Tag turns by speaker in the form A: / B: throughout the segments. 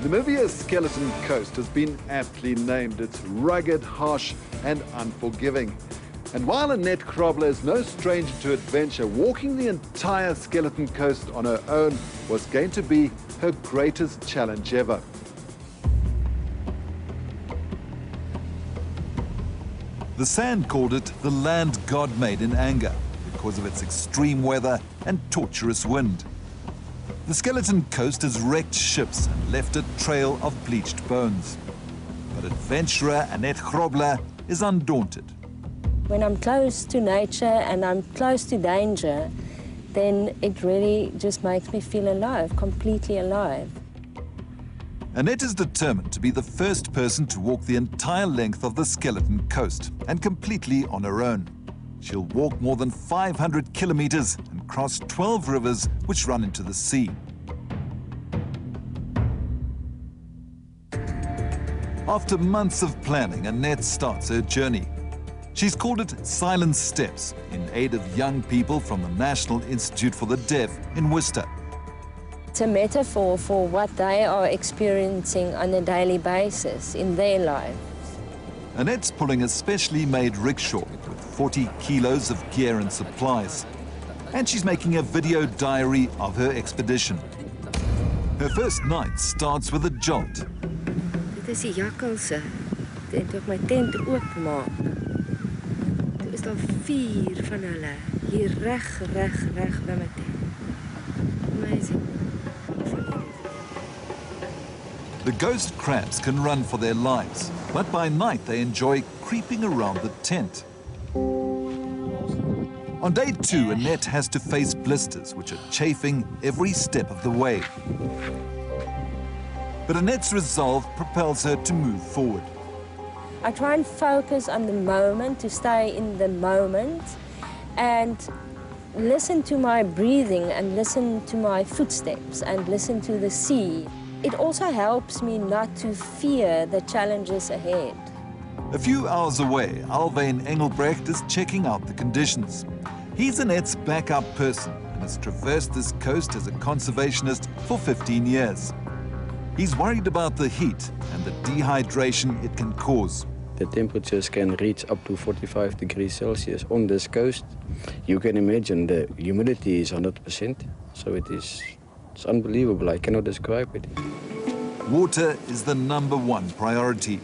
A: Namibia's Skeleton Coast has been aptly named. It's rugged, harsh and unforgiving. And while Anette Grobler is no stranger to adventure, walking the entire Skeleton Coast on her own was going to be her greatest challenge ever. The Sand called it the land God made in anger because of its extreme weather and torturous wind. The Skeleton Coast has wrecked ships and left a trail of bleached bones. But adventurer Anette Grobler is undaunted.
B: When I'm close to nature and I'm close to danger, then it really just makes me feel alive, completely alive.
A: Anette is determined to be the first person to walk the entire length of the Skeleton Coast, and completely on her own. She'll walk more than 500 kilometers and cross 12 rivers which run into the sea. After months of planning, Anette starts her journey. She's called it Silent Steps, in aid of young people from the National Institute for the Deaf in Worcester.
B: It's a metaphor for what they are experiencing on a daily basis in their lives.
A: Annette's pulling a specially made rickshaw with 40 kilos of gear and supplies. And she's making a video diary of her expedition. Her first night starts with a jolt.
B: Dit is die jakkalse. Toe ek my tent oopmaak, toe is daar 4 van hulle hier reg by my tent. Amazing.
A: The ghost crabs can run for their lives, but by night they enjoy creeping around the tent. On day 2, Anette has to face blisters, which are chafing every step of the way. But Annette's resolve propels her to move forward.
B: I try and focus on the moment, to stay in the moment, and listen to my breathing, and listen to my footsteps, and listen to the sea. It also helps me not to fear the challenges ahead.
A: A few hours away, Alwyn Engelbrecht is checking out the conditions. He's Annette's backup person and has traversed this coast as a conservationist for 15 years. He's worried about the heat and the dehydration it can cause.
C: The temperatures can reach up to 45 degrees Celsius on this coast. You can imagine the humidity is 100%, so it's unbelievable. I cannot describe it.
A: Water is the #1 priority.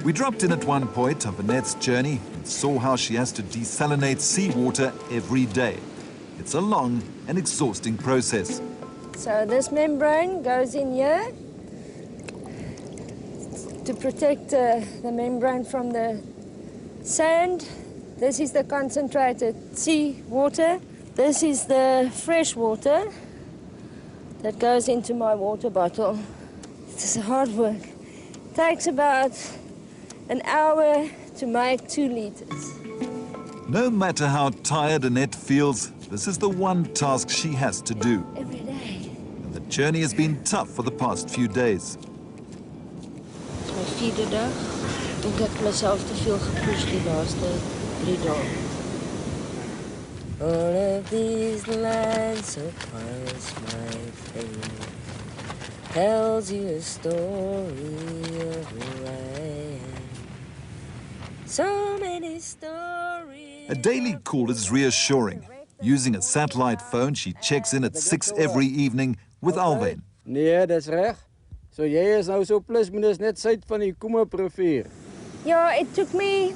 A: We dropped in at one point of Annette's journey and saw how she has to desalinate seawater every day. It's a long and exhausting process.
B: So this membrane goes in here to protect the membrane from the sand. This is the concentrated seawater. This is the fresh water that goes into my water bottle. It's hard work. It takes about an hour to make 2 liters.
A: No matter how tired Annette feels, this is the one task she has to do.
B: Every day.
A: And the journey has been tough for the past few days.
B: It's my 4de dag. Ik denk ek myself te veel gepush die laaste 3 dae. All of these lines so past my face tells you a story of who I am. So many stories.
A: A daily call is reassuring. Using a satellite phone, she checks in at 6 every evening with Alwyn.
C: Nee, dis reg. So jy is nou so plus minus net suid van die Koemoprivier.
B: Yeah, it took me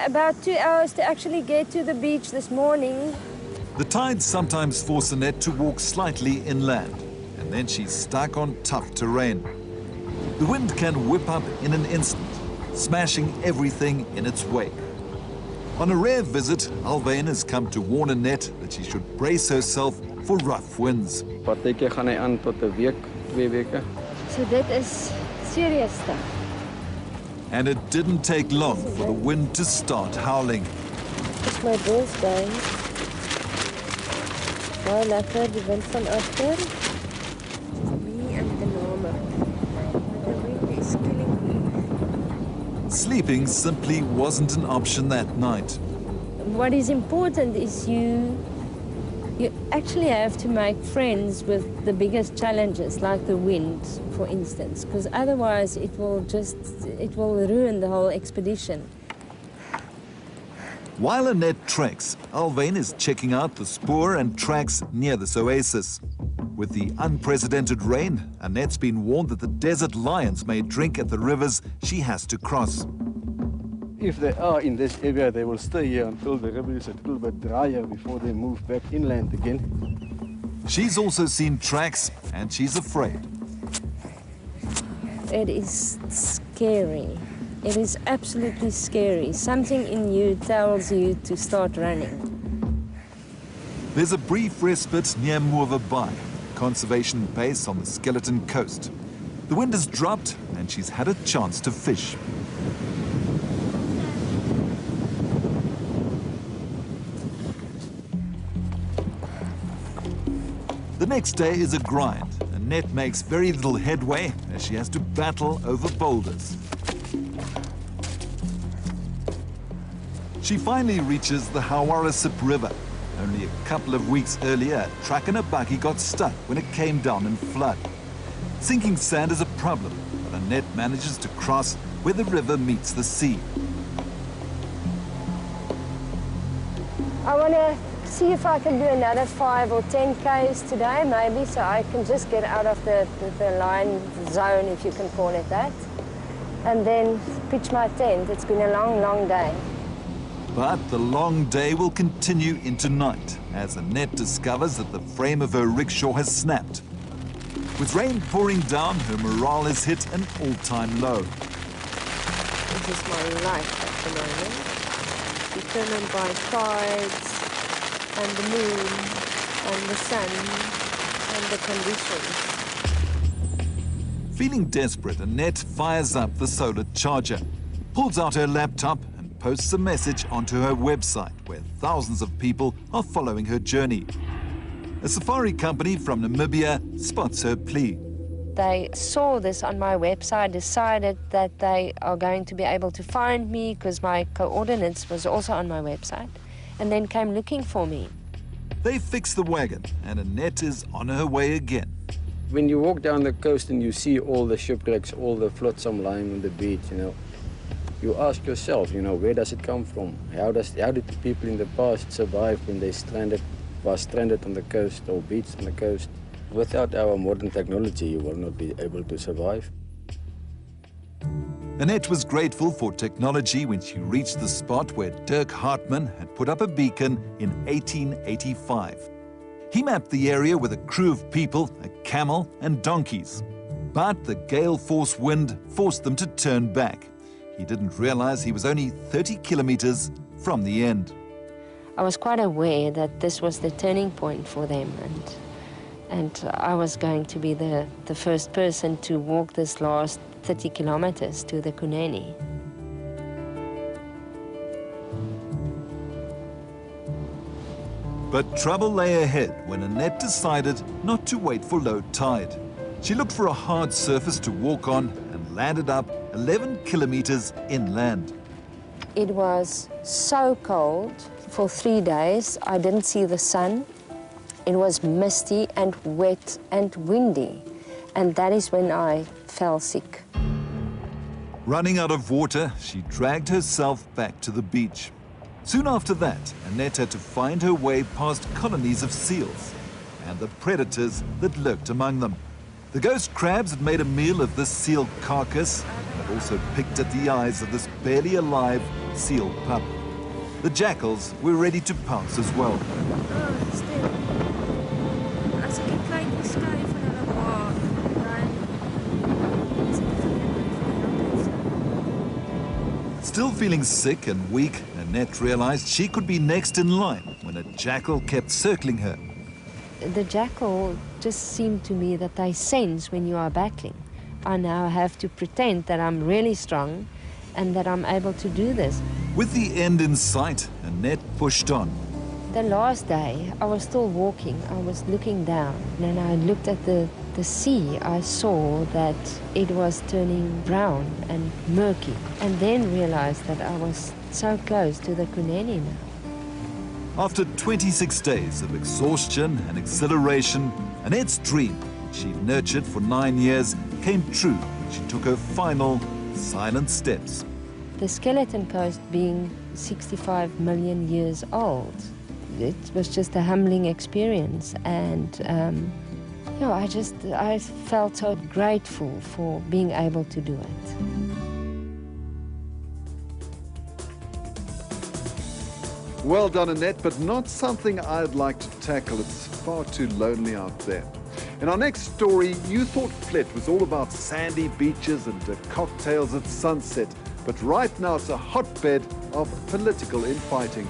B: about 2 hours to actually get to the beach this morning.
A: The tides sometimes force Annette to walk slightly inland, and then she's stuck on tough terrain. The wind can whip up in an instant, smashing everything in its wake. On a rare visit, Alwyn has come to warn Annette that she should brace herself for rough winds.
C: Partykeer gaan hy aan tot 'n week, 2 weke.
B: So that is serious stuff.
A: And it didn't take long for the wind to start howling.
B: It's my birthday. Baie lekker, die wind van agter. Me and the normer. The wind is killing me.
A: Sleeping simply wasn't an option that night.
B: What is important is you You actually have to make friends with the biggest challenges, like the wind, for instance, because otherwise it will ruin the whole expedition.
A: While Anette treks, Alwyn is checking out the spoor and tracks near this oasis. With the unprecedented rain, Annette's been warned that the desert lions may drink at the rivers she has to cross.
C: If they are in this area, they will stay here until the river is a little bit drier before they move back inland again.
A: She's also seen tracks, and she's afraid.
B: It is scary. It is absolutely scary. Something in you tells you to start running.
A: There's a brief respite near Moova Bay, conservation base on the Skeleton Coast. The wind has dropped, and she's had a chance to fish. The next day is a grind. Annette makes very little headway as she has to battle over boulders. She finally reaches the Hawarasip River. Only a couple of weeks earlier, a truck and a buggy got stuck when it came down in flood. Sinking sand is a problem, but Annette manages to cross where the river meets the sea.
B: I want to see if I can do another 5 or 10 Ks today, maybe, so I can just get out of the line zone, if you can call it that, and then pitch my tent. It's been a long, long day.
A: But the long day will continue into night as Annette discovers that the frame of her rickshaw has snapped. With rain pouring down, her morale has hit an all-time low.
B: This is my life at the moment, determined by tides and the moon and the sun and the conditions.
A: Feeling desperate, Annette fires up the solar charger, pulls out her laptop and posts a message onto her website where thousands of people are following her journey. A safari company from Namibia spots her plea.
B: They saw this on my website, decided that they are going to be able to find me because my coordinates was also on my website, and then came looking for me.
A: They fix the wagon and Annette is on her way again.
C: When you walk down the coast and you see all the shipwrecks, all the flotsam lying on the beach, you ask yourself, where does it come from? How did the people in the past survive when they was stranded on the coast or beached on the coast? Without our modern technology, you will not be able to survive.
A: Annette was grateful for technology when she reached the spot where Dirk Hartmann had put up a beacon in 1885. He mapped the area with a crew of people, a camel and donkeys. But the gale force wind forced them to turn back. He didn't realize he was only 30 kilometers from the end.
B: I was quite aware that this was the turning point for them, and I was going to be the first person to walk this last 30 kilometers to the Kunene.
A: But trouble lay ahead when Annette decided not to wait for low tide. She looked for a hard surface to walk on and landed up 11 kilometers inland.
B: It was so cold for 3 days. I didn't see the sun. It was misty and wet and windy, and that is when I fell sick.
A: Running out of water, she dragged herself back to the beach. Soon after that, Annette had to find her way past colonies of seals and the predators that lurked among them. The ghost crabs had made a meal of this seal carcass, but also picked at the eyes of this barely alive seal pup. The jackals were ready to pounce as well. Still feeling sick and weak, Annette realized she could be next in line when a jackal kept circling her.
B: The jackal just seemed to me that they sense when you are battling. I now have to pretend that I'm really strong and that I'm able to do this.
A: With the end in sight, Annette pushed on.
B: The last day, I was still walking. I was looking down, and I looked at the sea. I saw that it was turning brown and murky, and then realized that I was so close to the Kunene now.
A: After 26 days of exhaustion and exhilaration, Annette's dream, she'd nurtured for 9 years, came true when she took her final silent steps.
B: The Skeleton Coast being 65 million years old, it was just a humbling experience, and I felt so grateful for being able to do it.
A: Well done, Annette, but not something I'd like to tackle. It's far too lonely out there. In our next story, you thought Flet was all about sandy beaches and cocktails at sunset, but right now it's a hotbed of political infighting.